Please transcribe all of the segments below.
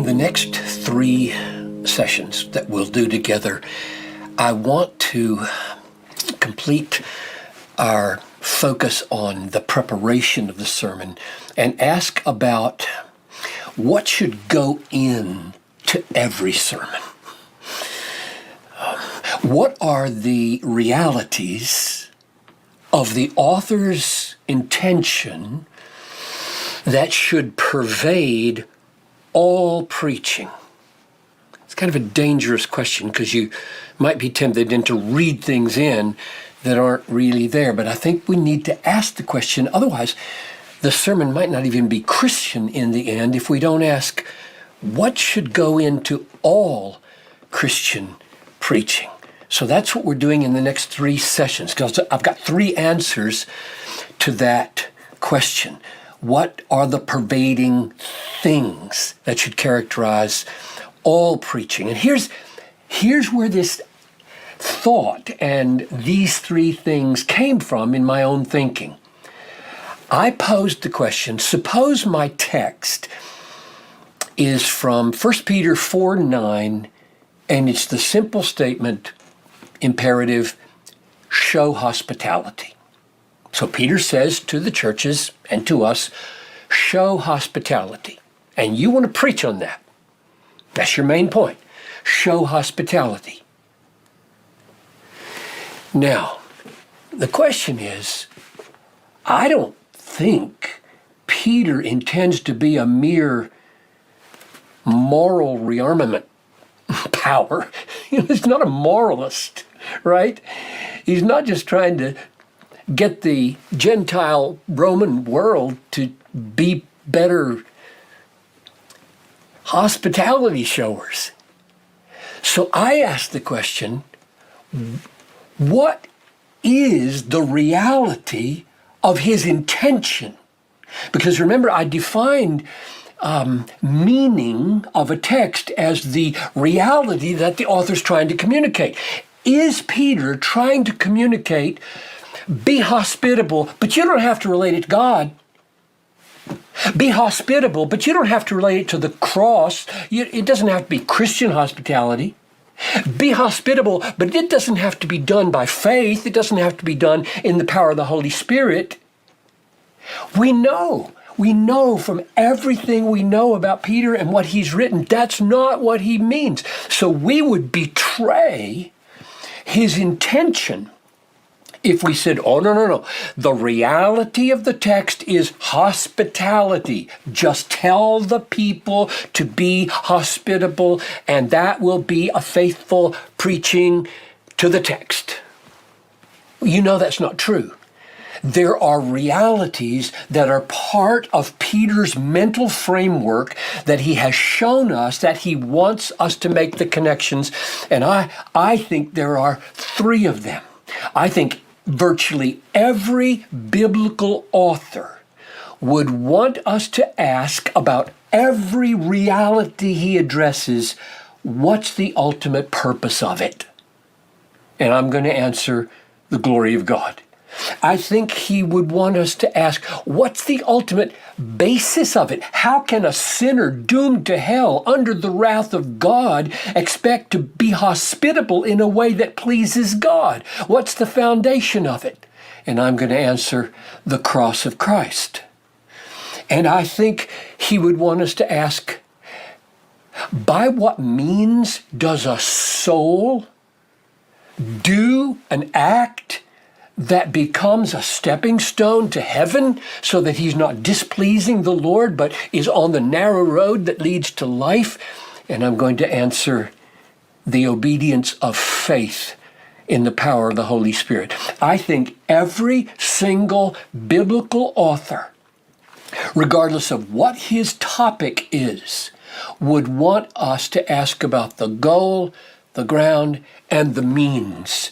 In the next 3 sessions that we'll do together, I want to complete our focus on the preparation of the sermon and ask about what should go in to every sermon. What are the realities of the author's intention that should pervade all preaching? It's kind of a dangerous question because you might be tempted then to read things in that aren't really there. But I think we need to ask the question. Otherwise, the sermon might not even be Christian in the end if we don't ask what should go into all Christian preaching. So that's what we're doing in the next 3 sessions, because I've got 3 answers to that question. What are the pervading things that should characterize all preaching? And here's where this thought and these 3 things came from in my own thinking. I posed the question, suppose my text is from 1 Peter 4:9, and it's the simple statement, imperative, show hospitality. So Peter says to the churches and to us, show hospitality. And you want to preach on that. That's your main point. Show hospitality. Now, the question is, I don't think Peter intends to be a mere moral rearmament power. He's not a moralist, right? He's not just trying to get the Gentile Roman world to be better hospitality showers. So I asked the question, what is the reality of his intention? Because remember, I defined meaning of a text as the reality that the author's trying to communicate. Is Peter trying to communicate, be hospitable, but you don't have to relate it to God? Be hospitable, but you don't have to relate it to the cross. It doesn't have to be Christian hospitality. Be hospitable, but it doesn't have to be done by faith. It doesn't have to be done in the power of the Holy Spirit. We know from everything we know about Peter and what he's written, that's not what he means. So we would betray his intention if we said, oh, no. The reality of the text is hospitality. Just tell the people to be hospitable, and that will be a faithful preaching to the text. You know that's not true. There are realities that are part of Peter's mental framework that he has shown us, that he wants us to make the connections. And I think there are 3 of them. I think virtually every biblical author would want us to ask about every reality he addresses, what's the ultimate purpose of it? And I'm going to answer the glory of God. I think he would want us to ask, what's the ultimate basis of it? How can a sinner doomed to hell under the wrath of God expect to be hospitable in a way that pleases God? What's the foundation of it? And I'm going to answer the cross of Christ. And I think he would want us to ask, by what means does a soul do an act that becomes a stepping stone to heaven so that he's not displeasing the Lord, but is on the narrow road that leads to life? And I'm going to answer the obedience of faith in the power of the Holy Spirit. I think every single biblical author, regardless of what his topic is, would want us to ask about the goal, the ground, and the means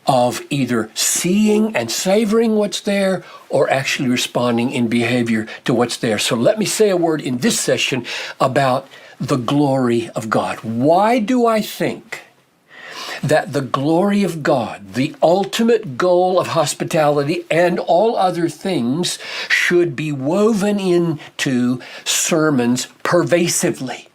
of either seeing and savoring what's there or actually responding in behavior to what's there. So let me say a word in this session about the glory of God. Why do I think that the glory of God, the ultimate goal of hospitality and all other things, should be woven into sermons pervasively?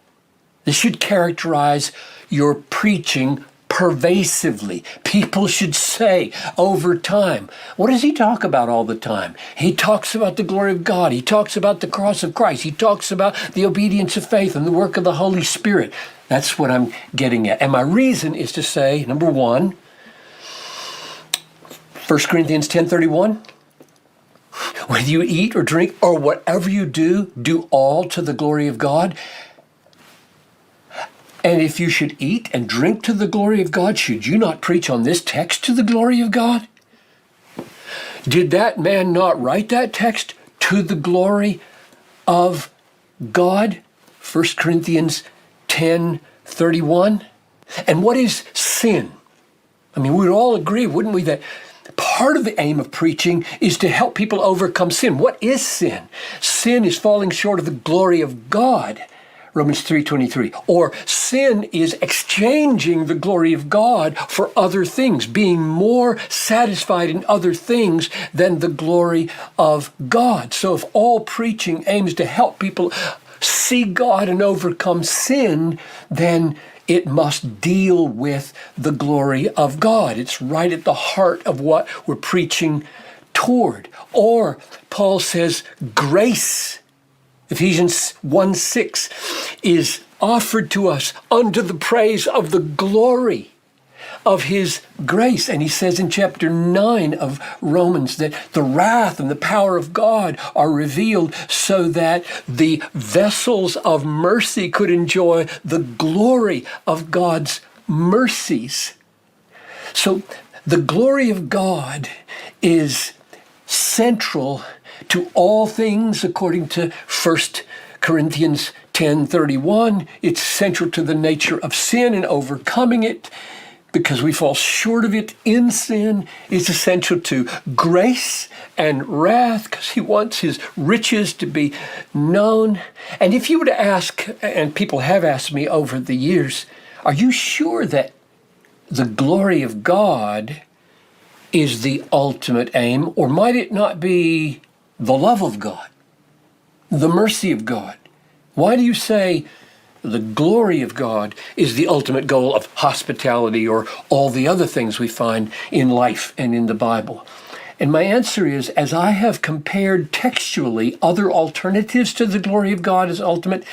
This should characterize your preaching pervasively. People should say over time, what does he talk about all the time? He talks about the glory of God. He talks about the cross of Christ. He talks about the obedience of faith and the work of the Holy Spirit. That's what I'm getting at. And my reason is to say, number one, 1 Corinthians 10:31, whether you eat or drink or whatever you do, do all to the glory of God. And if you should eat and drink to the glory of God, should you not preach on this text to the glory of God? Did that man not write that text to the glory of God? 1 Corinthians 10:31. And what is sin? I mean, we would all agree, wouldn't we, that part of the aim of preaching is to help people overcome sin. What is sin? Sin is falling short of the glory of God. Romans 3:23. Or sin is exchanging the glory of God for other things, being more satisfied in other things than the glory of God. So if all preaching aims to help people see God and overcome sin, then it must deal with the glory of God. It's right at the heart of what we're preaching toward. Or Paul says grace, Ephesians 1:6, is offered to us unto the praise of the glory of his grace. And he says in chapter 9 of Romans that the wrath and the power of God are revealed so that the vessels of mercy could enjoy the glory of God's mercies. So the glory of God is central to all things according to 1 Corinthians 10:31. It's central to the nature of sin and overcoming it, because we fall short of it in sin. It's essential to grace and wrath, because he wants his riches to be known. And if you were to ask, and people have asked me over the years, are you sure that the glory of God is the ultimate aim? Or might it not be the love of God, the mercy of God? Why do you say the glory of God is the ultimate goal of hospitality or all the other things we find in life and in the Bible? And my answer is, as I have compared textually other alternatives to the glory of God as ultimate,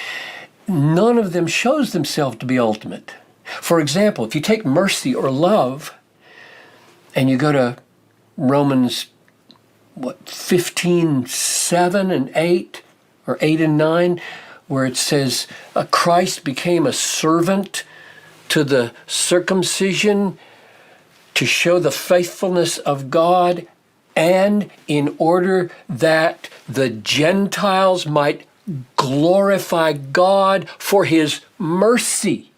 none of them shows themselves to be ultimate. For example, if you take mercy or love and you go to Romans 15:7 and 8, or 8 and 9, where it says, Christ became a servant to the circumcision to show the faithfulness of God, and in order that the Gentiles might glorify God for his mercy.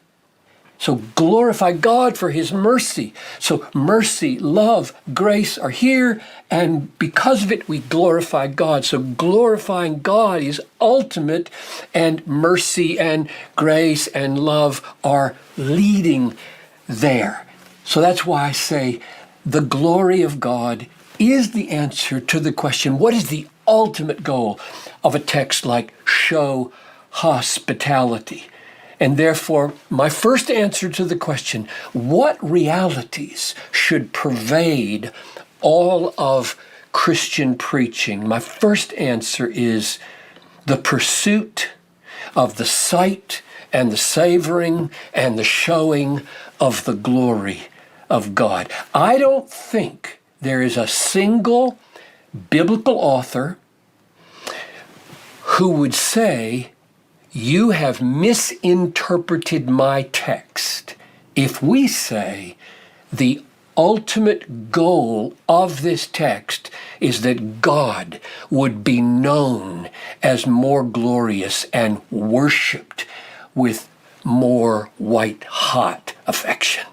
So glorify God for his mercy. So mercy, love, grace are here, and because of it, we glorify God. So glorifying God is ultimate, and mercy and grace and love are leading there. So that's why I say the glory of God is the answer to the question, what is the ultimate goal of a text like show hospitality? And therefore, my first answer to the question, what realities should pervade all of Christian preaching? My first answer is the pursuit of the sight and the savoring and the showing of the glory of God. I don't think there is a single biblical author who would say, you have misinterpreted my text, if we say the ultimate goal of this text is that God would be known as more glorious and worshiped with more white-hot affection.